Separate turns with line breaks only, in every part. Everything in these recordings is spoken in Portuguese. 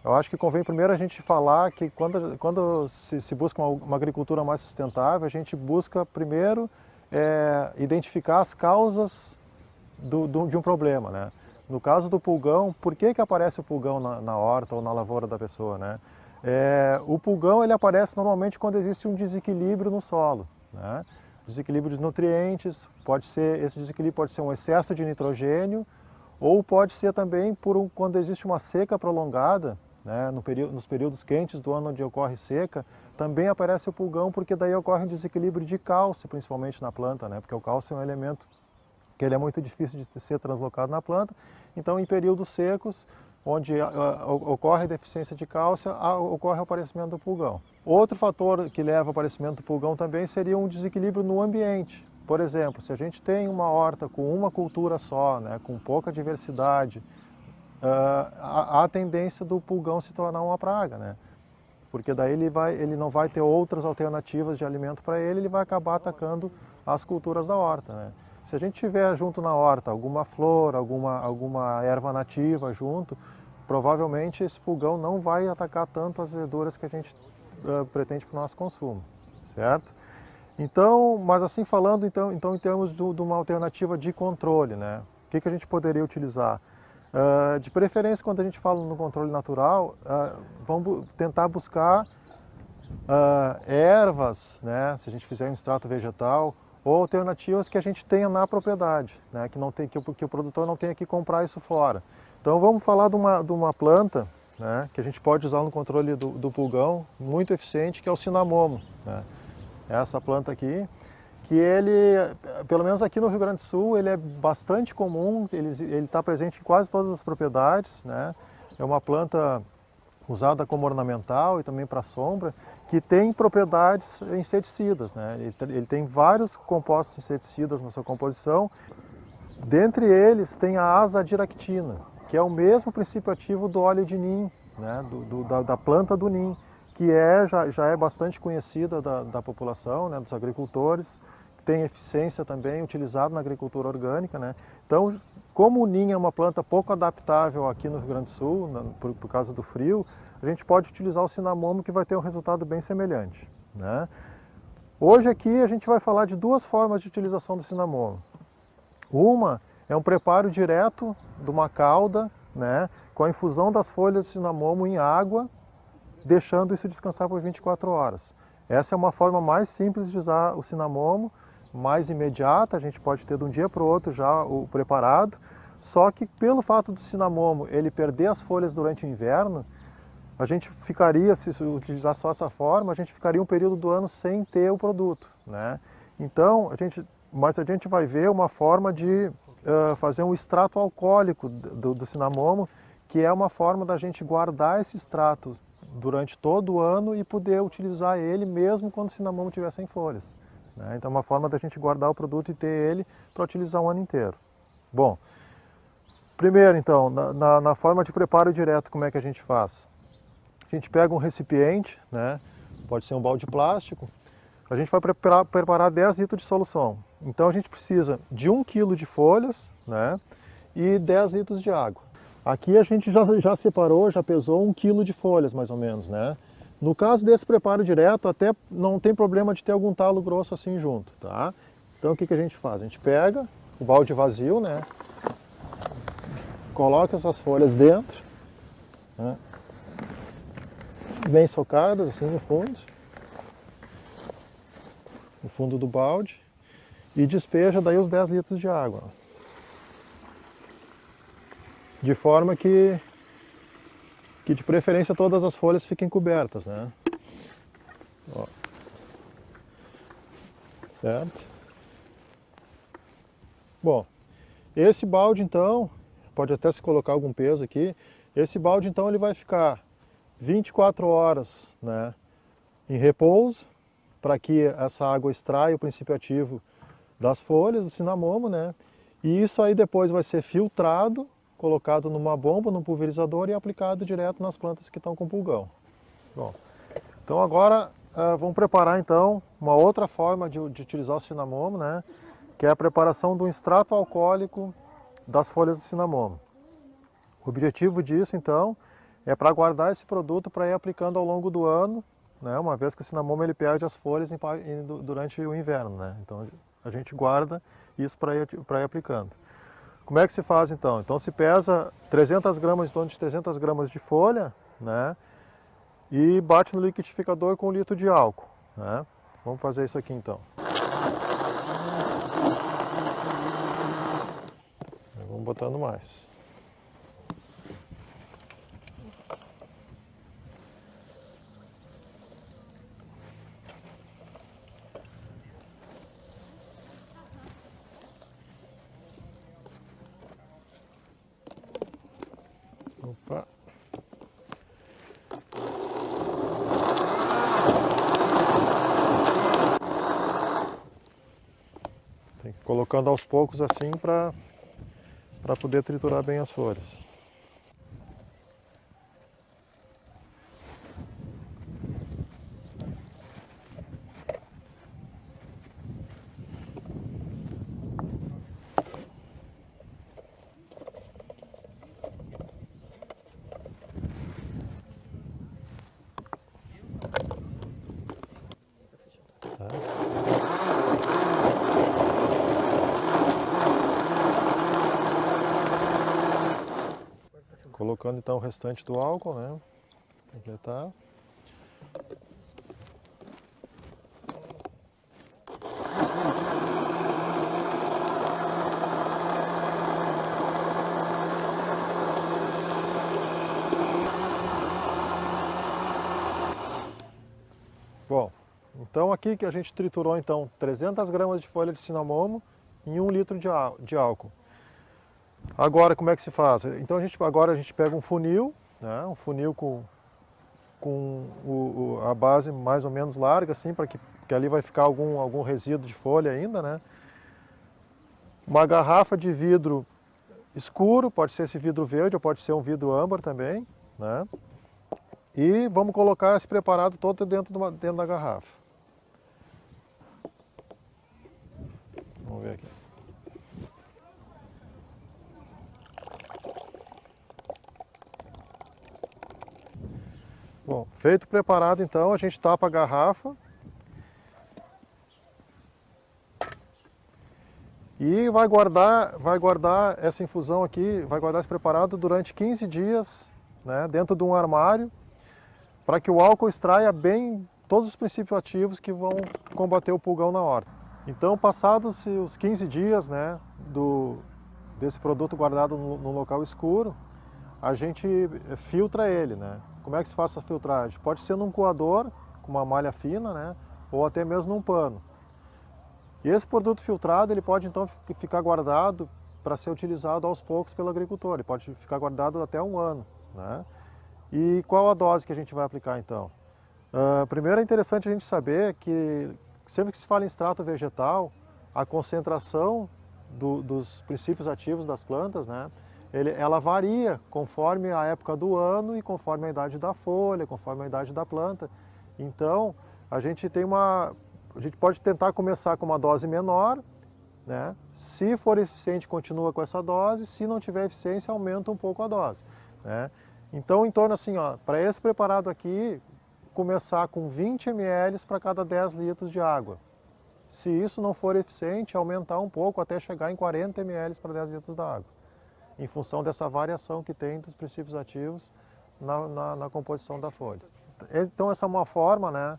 Eu acho que convém primeiro a gente falar que quando se busca uma agricultura mais sustentável, a gente busca primeiro identificar as causas de um problema, né? No caso do pulgão, por que aparece o pulgão na horta ou na lavoura da pessoa, né? O pulgão ele aparece normalmente quando existe um desequilíbrio no solo, né? Desequilíbrio de nutrientes, esse desequilíbrio pode ser um excesso de nitrogênio ou pode ser também quando existe uma seca prolongada, né? Nos períodos quentes do ano onde ocorre seca, também aparece o pulgão porque daí ocorre um desequilíbrio de cálcio, principalmente na planta, né? Porque o cálcio é um elemento que ele é muito difícil de ser translocado na planta. Então, em períodos secos, onde ocorre deficiência de cálcio, ocorre o aparecimento do pulgão. Outro fator que leva ao aparecimento do pulgão também seria um desequilíbrio no ambiente. Por exemplo, se a gente tem uma horta com uma cultura só, né, com pouca diversidade, há a tendência do pulgão se tornar uma praga, né? Porque daí ele não vai ter outras alternativas de alimento para ele vai acabar atacando as culturas da horta, né? Se a gente tiver junto na horta alguma flor, alguma erva nativa junto, provavelmente esse pulgão não vai atacar tanto as verduras que a gente pretende para o nosso consumo, certo? Então, mas assim falando, então em termos de uma alternativa de controle, né? O que a gente poderia utilizar? De preferência, quando a gente fala no controle natural, vamos tentar buscar ervas, né? Se a gente fizer um extrato vegetal, ou alternativas que a gente tenha na propriedade, né? Que o produtor não tenha que comprar isso fora. Então vamos falar de uma planta, né? Que a gente pode usar no controle do pulgão, muito eficiente, que é o cinamomo, né? Essa planta aqui, que ele, pelo menos aqui no Rio Grande do Sul, ele é bastante comum, ele está presente em quase todas as propriedades, né? É uma planta usada como ornamental e também para sombra, que tem propriedades inseticidas, né? Ele tem vários compostos inseticidas na sua composição, dentre eles tem a azadiractina, que é o mesmo princípio ativo do óleo de nim, né? Da planta do nim, que já é bastante conhecida da população, né? Dos agricultores, tem eficiência também, utilizado na agricultura orgânica, né? Então, como o ninho é uma planta pouco adaptável aqui no Rio Grande do Sul, por causa do frio, a gente pode utilizar o cinamomo que vai ter um resultado bem semelhante, né? Hoje aqui a gente vai falar de duas formas de utilização do cinamomo. Uma é um preparo direto de uma calda, né, com a infusão das folhas de cinamomo em água, deixando isso descansar por 24 horas. Essa é uma forma mais simples de usar o cinamomo, mais imediata, a gente pode ter de um dia para o outro já o preparado, só que pelo fato do cinamomo ele perder as folhas durante o inverno, a gente ficaria, se utilizar só essa forma, a gente ficaria um período do ano sem ter o produto, né? Então, mas a gente vai ver uma forma de fazer um extrato alcoólico do cinamomo, que é uma forma da gente guardar esse extrato durante todo o ano e poder utilizar ele mesmo quando o cinamomo estiver sem folhas, né? Então é uma forma da gente guardar o produto e ter ele para utilizar o ano inteiro. Bom, primeiro então, na forma de preparo direto, como é que a gente faz? A gente pega um recipiente, né? Pode ser um balde de plástico, a gente vai preparar 10 litros de solução. Então a gente precisa de 1 kg de folhas, né? E 10 litros de água. Aqui a gente já separou, já pesou 1 kg de folhas, mais ou menos, né? No caso desse preparo direto, até não tem problema de ter algum talo grosso assim junto, tá? Então o que a gente faz? A gente pega o balde vazio, né? Coloca essas folhas dentro, né? Bem socadas, assim no fundo do balde, e despeja daí os 10 litros de água. De forma que de preferência todas as folhas fiquem cobertas, né? Ó. Certo? Bom, esse balde então, pode até se colocar algum peso aqui, esse balde então ele vai ficar 24 horas, né, em repouso, para que essa água extraia o princípio ativo das folhas do cinamomo, né? E isso aí depois vai ser filtrado, colocado numa bomba, num pulverizador e aplicado direto nas plantas que estão com pulgão. Bom, então agora vamos preparar então uma outra forma de utilizar o cinamomo, né? Que é a preparação do extrato alcoólico das folhas do cinamomo. O objetivo disso então é para guardar esse produto para ir aplicando ao longo do ano, né? Uma vez que o cinnamomum ele perde as folhas durante o inverno, né? Então a gente guarda isso para ir aplicando. Como é que se faz então? Então se pesa 300 gramas, em torno de 300 gramas de folha, né? E bate no liquidificador com 1 litro de álcool, né? Vamos fazer isso aqui então. Vamos botando mais. Opa. Tem que ir colocando aos poucos assim para poder triturar bem as folhas. Colocando então o restante do álcool, né? Completar. Bom, então aqui que a gente triturou então 300 gramas de folha de cinamomo em 1 litro de álcool. Agora como é que se faz? Então agora a gente pega um funil, né? Um funil com a base mais ou menos larga, assim, para que ali vai ficar algum resíduo de folha ainda, né? Uma garrafa de vidro escuro, pode ser esse vidro verde ou pode ser um vidro âmbar também, né? E vamos colocar esse preparado todo dentro da garrafa. Vamos ver aqui. Bom, feito o preparado então, a gente tapa a garrafa e vai guardar essa infusão aqui, vai guardar esse preparado durante 15 dias, né, dentro de um armário, para que o álcool extraia bem todos os princípios ativos que vão combater o pulgão na horta. Então, passados os 15 dias, né, desse produto guardado no local escuro, a gente filtra ele, né? Como é que se faz essa filtragem? Pode ser num coador, com uma malha fina, né? Ou até mesmo num pano. E esse produto filtrado, ele pode então ficar guardado para ser utilizado aos poucos pelo agricultor. Ele pode ficar guardado até 1 ano, né? E qual a dose que a gente vai aplicar então? Primeiro é interessante a gente saber que sempre que se fala em extrato vegetal, a concentração dos princípios ativos das plantas, né? Ela varia conforme a época do ano e conforme a idade da folha, conforme a idade da planta. Então, a gente pode tentar começar com uma dose menor, né? Se for eficiente, continua com essa dose. Se não tiver eficiência, aumenta um pouco a dose, né? Então, em torno assim, ó, para esse preparado aqui, começar com 20 ml para cada 10 litros de água. Se isso não for eficiente, aumentar um pouco até chegar em 40 ml para 10 litros da água, em função dessa variação que tem dos princípios ativos na composição da folha. Então essa é uma forma, né,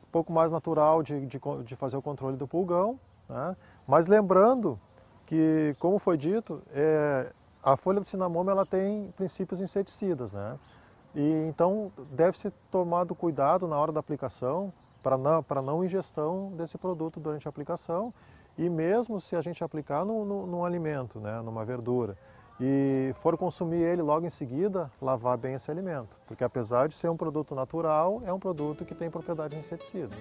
um pouco mais natural de fazer o controle do pulgão, né? Mas lembrando que, como foi dito, a folha do cinamomo ela tem princípios inseticidas, né? E então deve ser tomado cuidado na hora da aplicação para não ingestão desse produto durante a aplicação, e mesmo se a gente aplicar num alimento, né, numa verdura, e for consumir ele logo em seguida, lavar bem esse alimento, porque apesar de ser um produto natural, é um produto que tem propriedades inseticidas.